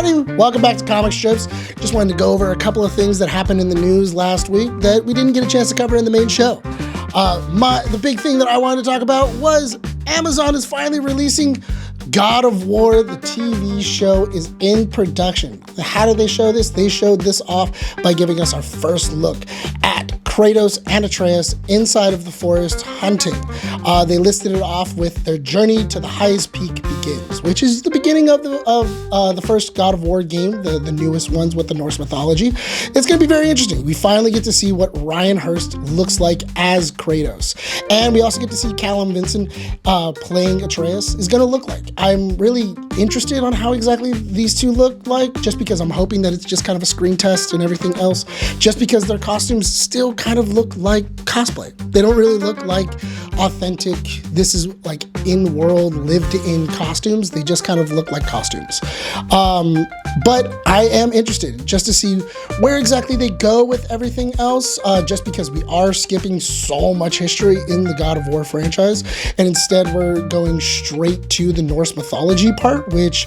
everybody, welcome back to Comic Strips. Just wanted to go over a couple of things that happened in the news last week that we didn't get a chance to cover in the main show. The big thing that I wanted to talk about was Amazon is finally releasing God of War, the TV show, is in production. How did they show this? They showed this off by giving us our first look at Kratos and Atreus inside of the forest hunting. They listed it off with their journey to the highest peak begins, which is the beginning of the first God of War game, the newest ones with the Norse mythology. It's going to be very interesting. We finally get to see what Ryan Hurst looks like as Kratos. And we also get to see Callum Vinson playing Atreus is going to look like. I'm really interested on how exactly these two look like, just because I'm hoping that it's just kind of a screen test and everything else, just because their costumes still kind of look like cosplay. They don't really look like authentic, this is like in-world, lived-in costumes. They just kind of look like costumes. But I am interested just to see where exactly they go with everything else, just because we are skipping so much history in the God of War franchise, and instead we're going straight to the Norse mythology part, which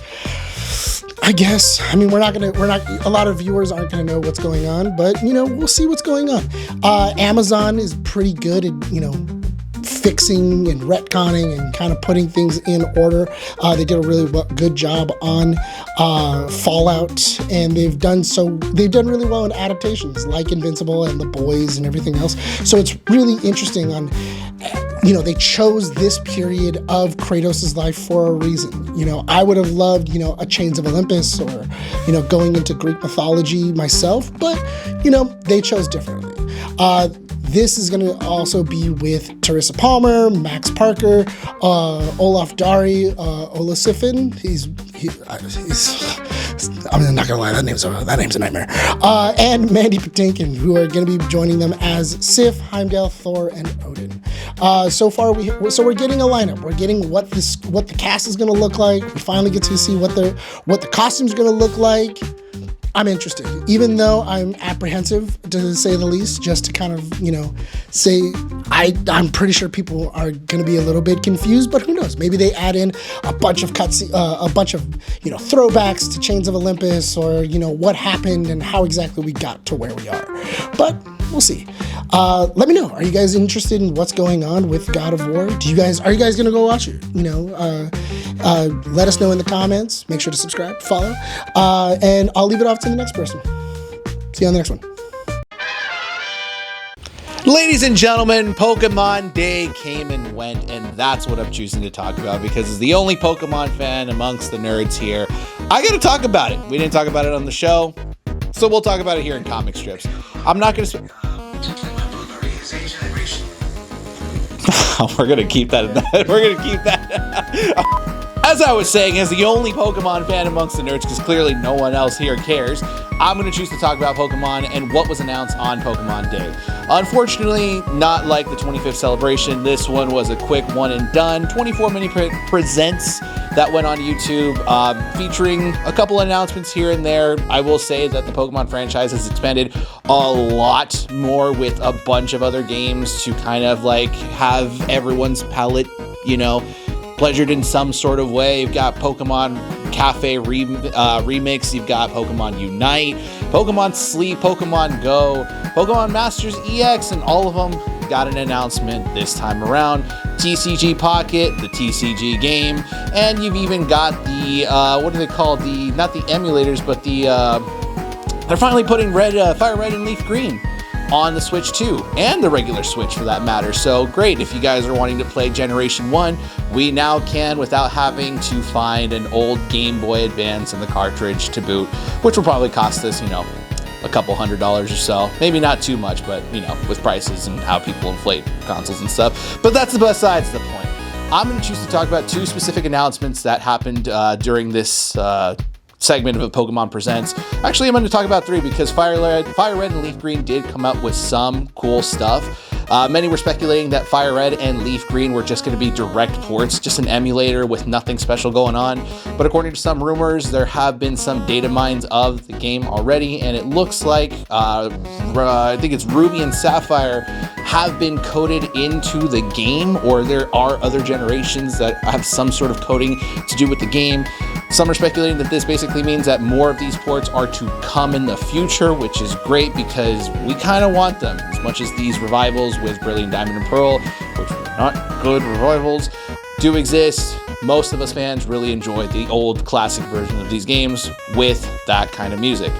I guess, I mean, a lot of viewers aren't gonna know what's going on, but we'll see what's going on. Amazon is pretty good at, fixing and retconning and kind of putting things in order. They did a really good job on Fallout, and they've done really well in adaptations like Invincible and The Boys and everything else. So it's really interesting on, they chose this period of Kratos' life for a reason. I would have loved, a Chains of Olympus or, going into Greek mythology myself, but, they chose differently. This is going to also be with Teresa Palmer, Max Parker, Olaf Dari, Olasifin. I'm not gonna lie, that name's a nightmare. And Mandy Patinkin, who are going to be joining them as Sif, Heimdall, Thor, and Odin. So we're getting a lineup. We're getting what the cast is going to look like. We finally get to see what the costume's going to look like. I'm interested, even though I'm apprehensive, to say the least, just to kind of, say I'm pretty sure people are going to be a little bit confused, but who knows? Maybe they add in a bunch of throwbacks to Chains of Olympus, or, what happened and how exactly we got to where we are. But we'll see. Let me know. Are you guys interested in what's going on with God of War? Are you guys going to go watch it? Let us know in the comments. Make sure to subscribe, follow, and I'll leave it off to the next person. See you on the next one. Ladies and gentlemen, Pokemon Day came and went, and that's what I'm choosing to talk about, because as the only Pokemon fan amongst the nerds here, I gotta talk about it. We didn't talk about it on the show, so we'll talk about it here in Comic Strips. I'm not gonna we're gonna keep that. We're gonna keep that. As I was saying, as the only Pokemon fan amongst the nerds, because clearly no one else here cares, I'm going to choose to talk about Pokemon and what was announced on Pokemon Day. Unfortunately, not like the 25th celebration, this one was a quick one and done. 24 mini presents that went on YouTube, featuring a couple announcements here and there. I will say that the Pokemon franchise has expanded a lot more with a bunch of other games to kind of like have everyone's palate, pleasured in some sort of way. You've got Pokemon Cafe Remix, you've got Pokemon Unite, Pokemon Sleep, Pokemon Go, Pokemon Masters EX, and all of them got an announcement this time around. TCG Pocket, the TCG game, and you've even got the, what do they call not the emulators, but they're finally putting Fire Red and Leaf Green on the Switch 2, and the regular Switch for that matter. So great, if you guys are wanting to play Generation 1, we now can without having to find an old Game Boy Advance and the cartridge to boot, which will probably cost us, a couple $100 or so. Maybe not too much, but, with prices and how people inflate consoles and stuff. But that's besides the point. I'm going to choose to talk about two specific announcements that happened during this segment of Pokemon Presents. Actually, I'm going to talk about three, because Fire Red and Leaf Green did come up with some cool stuff. Many were speculating that Fire Red and Leaf Green were just going to be direct ports, just an emulator with nothing special going on. But according to some rumors, there have been some data mines of the game already, and it looks like, I think it's Ruby and Sapphire have been coded into the game, or there are other generations that have some sort of coding to do with the game. Some are speculating that this basically means that more of these ports are to come in the future, which is great because we kind of want them. As much as these revivals with Brilliant Diamond and Pearl, which were not good revivals, do exist, most of us fans really enjoyed the old classic version of these games with that kind of music.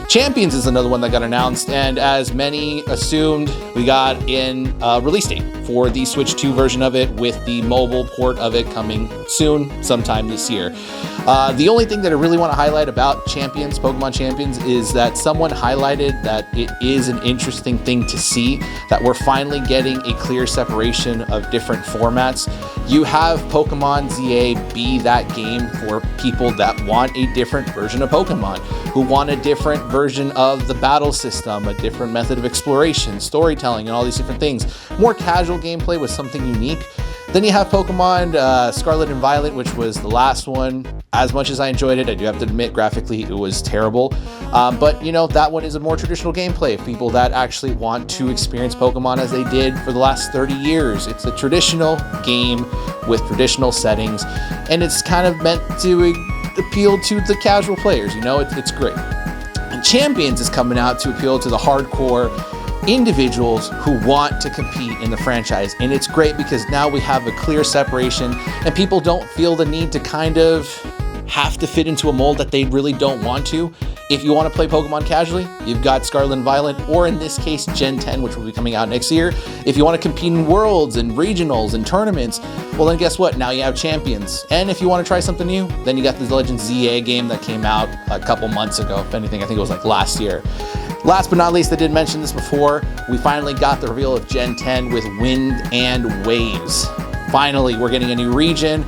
Champions is another one that got announced, and as many assumed, we got in a release date for the Switch 2 version of it, with the mobile port of it coming soon, sometime this year. The only thing that I really want to highlight about Champions, Pokemon Champions, is that someone highlighted that it is an interesting thing to see, that we're finally getting a clear separation of different formats. You have Pokemon ZA be that game for people that want a different version of Pokemon, who want a different version of the battle system, a different method of exploration, storytelling, and all these different things. More casual gameplay with something unique. Then you have Pokemon Scarlet and Violet, which was the last one. As much as I enjoyed it, I do have to admit, graphically, it was terrible. But, you know, that one is a more traditional gameplay of people that actually want to experience Pokemon as they did for the last 30 years. It's a traditional game with traditional settings, and it's kind of meant to appeal to the casual players. You know, it's great. And Champions is coming out to appeal to the hardcore individuals who want to compete in the franchise, and it's great because now we have a clear separation and people don't feel the need to kind of have to fit into a mold that they really don't want to. If you want to play Pokemon casually, you've got Scarlet and Violet, or in this case Gen 10, which will be coming out next year. If you want to compete in worlds and regionals and tournaments, well then guess what, now you have Champions. And if you want to try something new, then you got the Legends ZA game that came out a couple months ago. If anything, I think it was like last year. Last but not least, I did mention this before, we finally got the reveal of Gen 10 with Wind and Waves. Finally, we're getting a new region.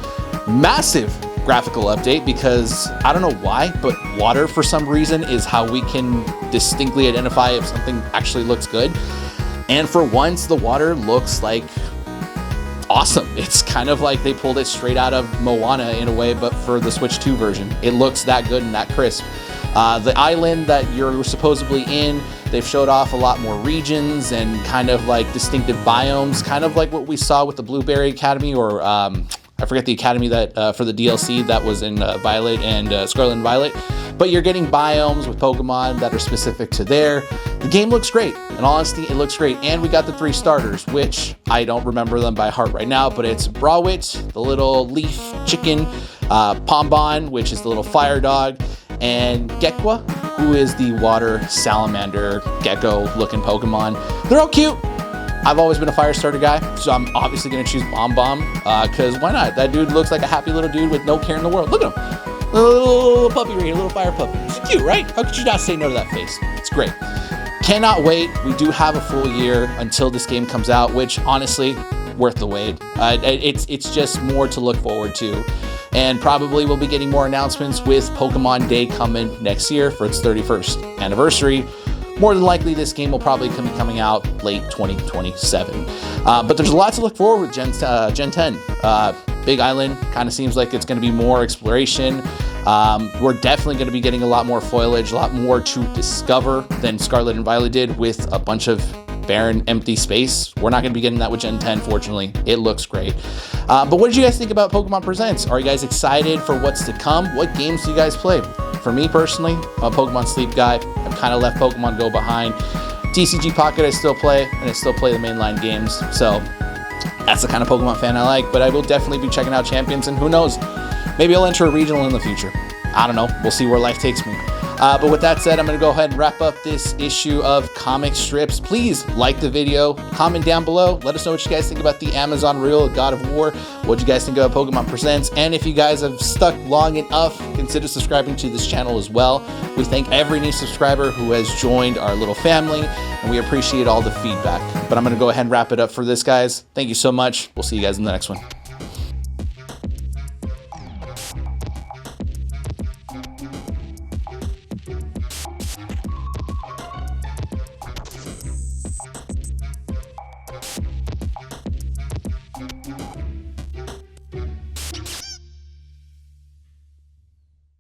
Massive graphical update, because I don't know why, but water for some reason is how we can distinctly identify if something actually looks good. And for once, the water looks like awesome. It's kind of like they pulled it straight out of Moana in a way, but for the Switch 2 version. It looks that good and that crisp. The island that you're supposedly in, they've showed off a lot more regions and kind of like distinctive biomes, kind of like what we saw with the Blueberry Academy, or I forget the academy that for the DLC that was in Violet and Scarlet and Violet. But you're getting biomes with Pokemon that are specific to there. The game looks great. In all honesty, it looks great. And we got the 3 starters, which I don't remember them by heart right now, but it's Brawit, the little leaf chicken, Pombon, which is the little fire dog, and Gekwa, who is the water salamander gecko looking Pokemon. They're all cute. I've always been a fire starter guy, so I'm obviously going to choose Bomb, because why not? That dude looks like a happy little dude with no care in the world. Look at him. Little puppy right here, little fire puppy. It's cute, right? How could you not say no to that face? It's great. Cannot wait. We do have a full year until this game comes out, which honestly, worth the wait. It's just more to look forward to. And probably we'll be getting more announcements with Pokemon Day coming next year for its 31st anniversary. More than likely, this game will probably be coming out late 2027. But there's a lot to look forward with Gen 10. Big Island kind of seems like it's going to be more exploration. We're definitely going to be getting a lot more foliage, a lot more to discover than Scarlet and Violet did with a bunch of barren, empty space. We're not going to be getting that with Gen 10, fortunately. It looks great. But what did you guys think about Pokemon Presents? Are you guys excited for what's to come? What games do you guys play? For me personally, I'm a Pokemon Sleep guy. I've kind of let Pokemon go behind. TCG Pocket I still play, and I still play the mainline games. So that's the kind of Pokemon fan I like. But I will definitely be checking out Champions, and who knows, maybe I'll enter a regional in the future. I don't know. We'll see where life takes me. But with that said, I'm going to go ahead and wrap up this issue of Comic Strips. Please like the video, comment down below, let us know what you guys think about the Amazon reel of God of War, what you guys think about Pokemon Presents, and if you guys have stuck long enough, consider subscribing to this channel as well. We thank every new subscriber who has joined our little family, and we appreciate all the feedback. But I'm going to go ahead and wrap it up for this, guys. Thank you so much. We'll see you guys in the next one.